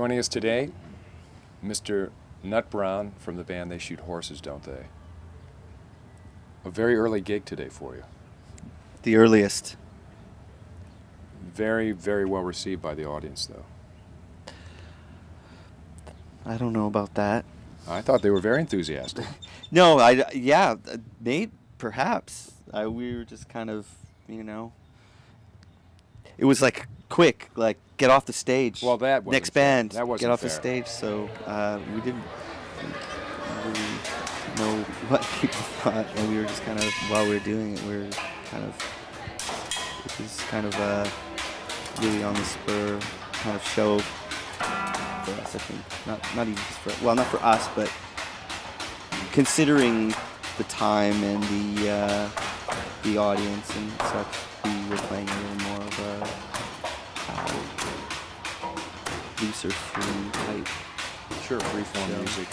Joining us today, Mr. Nut Brown from the band They Shoot Horses, Don't They? A very early gig today for you. The earliest. Very, very well received by the audience, though. I don't know about that. I thought they were very enthusiastic. No, yeah, maybe, perhaps. We were just kind of, you know, it was like quick, like get off the stage. Well, that wasn't next fair. band, That wasn't get off fair. the stage. So we didn't really know what people thought, and we were just kind of, while we were doing it, we were kind of, it was kind of really on the spur kind of show for us, I think. Not even just for, well, not for us, but considering the time and the audience and such, we were playing a little more of a looser, free type. Sure, freeform music.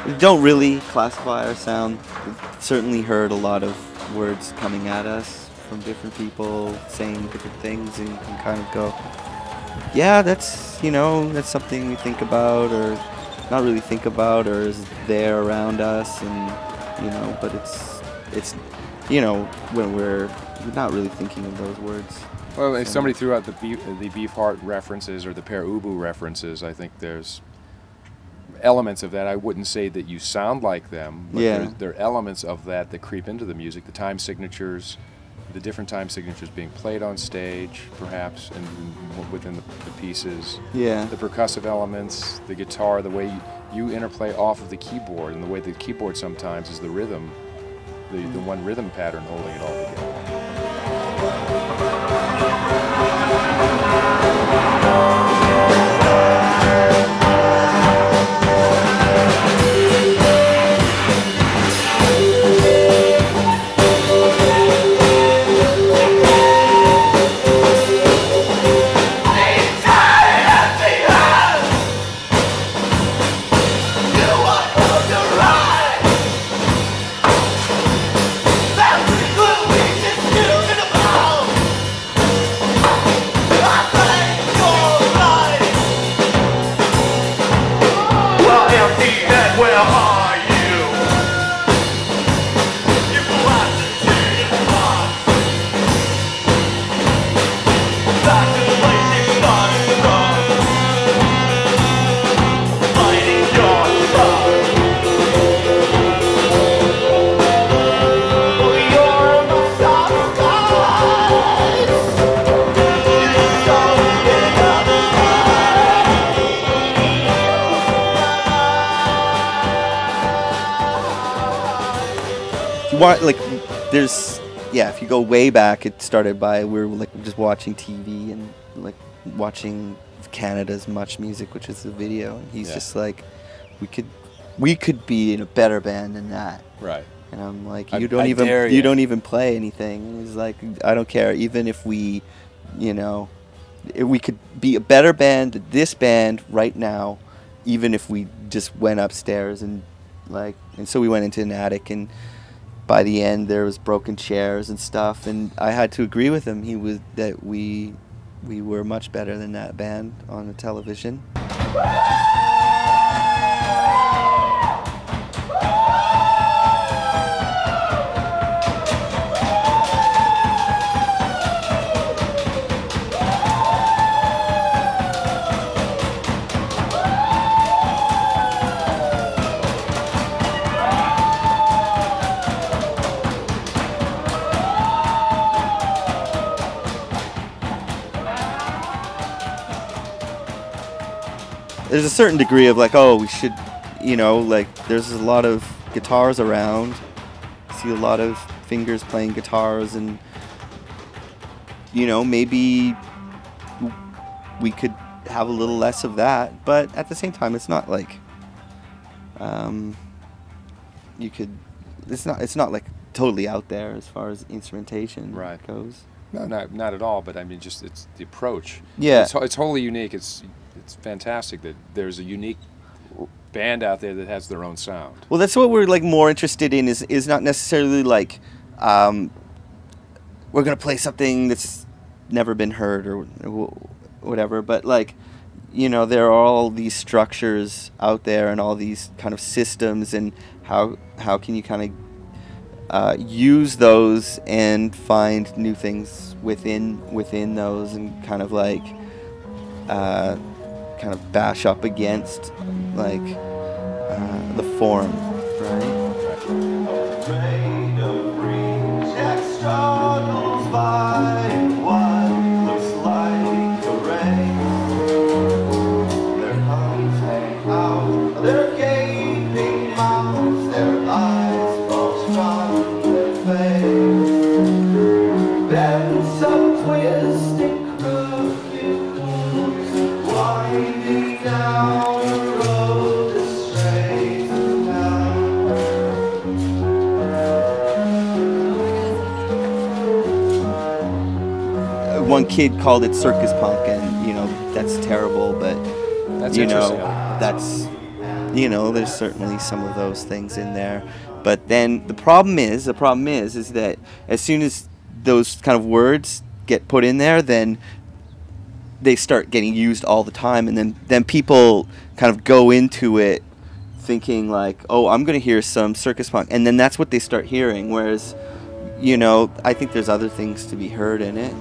We don't really classify our sound. We've certainly heard a lot of words coming at us from different people saying different things, and you can kind of go, yeah, that's, you know, that's something we think about, or not really think about, or is there around us, and, you know, but it's you know, when we're not really thinking of those words. Well, if somebody threw out the Beefheart references or the Pere Ubu references, I think there's elements of that. I wouldn't say that you sound like them, but Yeah. there are elements of that that creep into the music. The time signatures, the different time signatures being played on stage, perhaps, and within the pieces. Yeah. The percussive elements, the guitar, the way you interplay off of the keyboard, and the way the keyboard sometimes is the rhythm, the one rhythm pattern holding it all together. Like, there's, yeah, if you go way back, it started by, we were like just watching TV and like watching Canada's Much Music, which is the video, and he's just like, we could be in a better band than that. Right. And I'm like, I you dare don't even play anything. And he's like, I don't care, even if we, you know, we could be a better band than this band right now, even if we just went upstairs and like, and so we went into an attic, and by the end there was broken chairs and stuff, and I had to agree with him. He was that we were much better than that band on the television. There's a certain degree of like, oh, we should, you know, like there's a lot of guitars around. See a lot of fingers playing guitars, and you know, maybe we could have a little less of that, but at the same time, it's not like it's not like totally out there as far as instrumentation goes. No, not at all. But I mean, just it's the approach. Yeah, it's wholly unique. It's fantastic that there's a unique band out there that has their own sound. Well, that's what we're like more interested in. Is not necessarily like we're gonna play something that's never been heard or whatever, but like, you know, there are all these structures out there and all these kind of systems, and how can you kind of use those and find new things within those, and kind of like kind of bash up against like the form, right? One kid called it circus punk, and you know, that's terrible, but That's you know, interesting. that's, you know, there's certainly some of those things in there. But then the problem is that as soon as those kind of words get put in there, then they start getting used all the time, and then people kind of go into it thinking like, oh, I'm going to hear some circus punk, and then that's what they start hearing, whereas, you know, I think there's other things to be heard in it.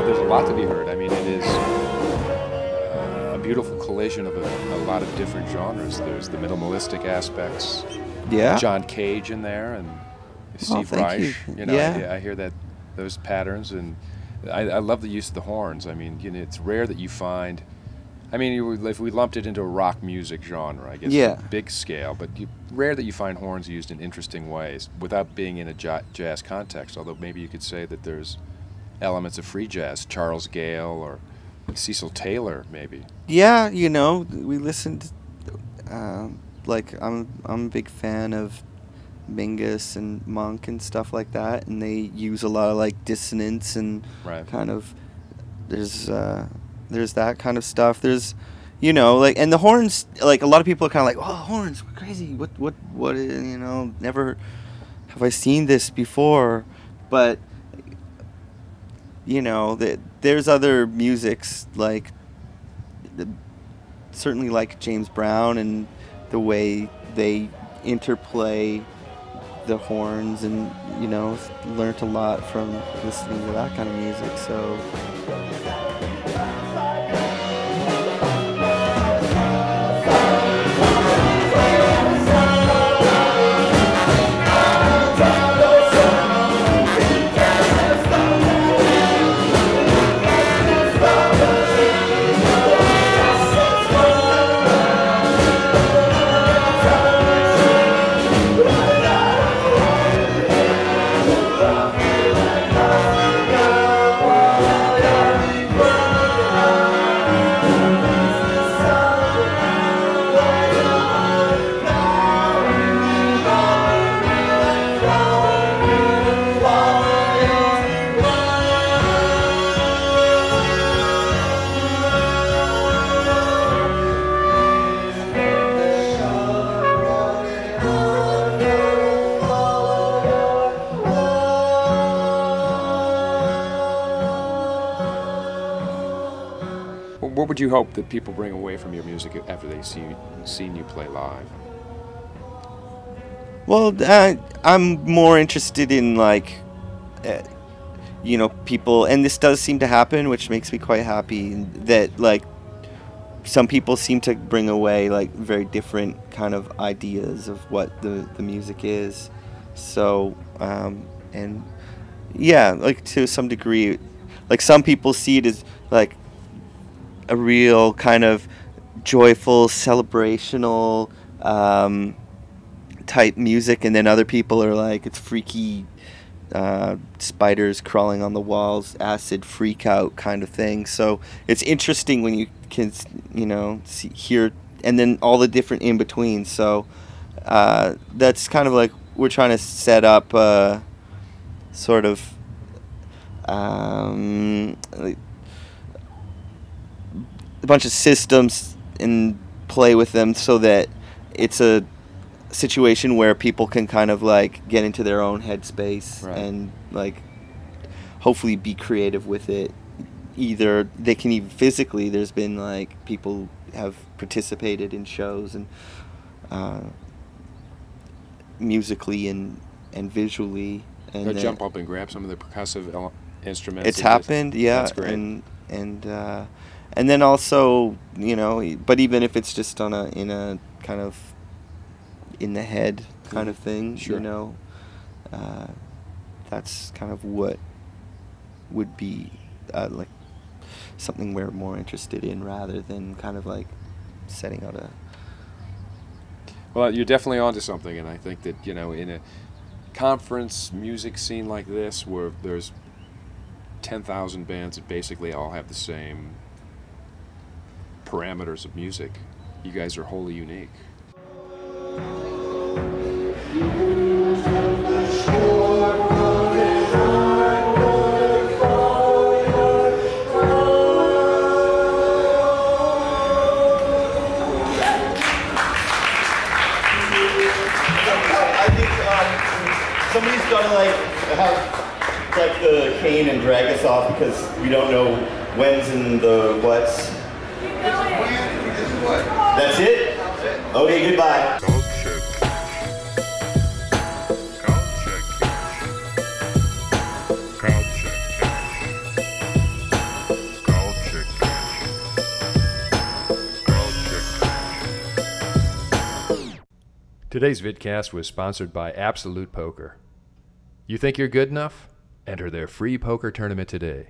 There's a lot to be heard. I mean, it is a beautiful collision of a lot of different genres. There's the minimalistic aspects. Yeah. John Cage in there, and Steve Reich. You know, Yeah. I hear those patterns, and I love the use of the horns. I mean, you know, it's rare that you find. I mean, if we lumped it into a rock music genre, I guess, Yeah. big scale, but rare that you find horns used in interesting ways without being in a jazz context. Although maybe you could say that there's elements of free jazz, Charles Gale or Cecil Taylor, maybe. Yeah, you know, we listened. Like I'm a big fan of Mingus and Monk and stuff like that, and they use a lot of like dissonance and kind of there's that kind of stuff. There's, you know, like, and the horns, like a lot of people are kind of like, oh, horns, we're crazy. What you know, never have I seen this before, but. You know, there's other musics, like, certainly like James Brown and the way they interplay the horns, and, you know, learned a lot from listening to that kind of music, so... What would you hope that people bring away from your music after they've seen you play live? Well, I'm more interested in, like, you know, people, and this does seem to happen, which makes me quite happy, that, like, some people seem to bring away, like, very different kind of ideas of what the music is. So, and yeah, like, to some degree, like, some people see it as, like, a real kind of joyful, celebrational type music, and then other people are like, it's freaky, spiders crawling on the walls, acid freak out kind of thing. So it's interesting when you can, you know, hear, and then all the different in between. So that's kind of like, we're trying to set up sort of like a bunch of systems and play with them so that it's a situation where people can kind of like get into their own headspace, right, and like hopefully be creative with it. Either they can even physically, there's been like people have participated in shows and musically and visually, and they'll jump up and grab some of the percussive instruments. It's happened, yeah. That's great. And then also, you know, but even if it's just on in a kind of in the head kind of thing, sure, you know, that's kind of what would be like something we're more interested in, rather than kind of like setting out a... Well, you're definitely onto something, and I think that, you know, in a conference music scene like this, where there's 10,000 bands that basically all have the same parameters of music, you guys are wholly unique. Somebody's gotta like have like the cane and drag us off, because we don't know when's and the what's. That's it? Okay, goodbye. Today's vidcast was sponsored by Absolute Poker. You think you're good enough? Enter their free poker tournament today.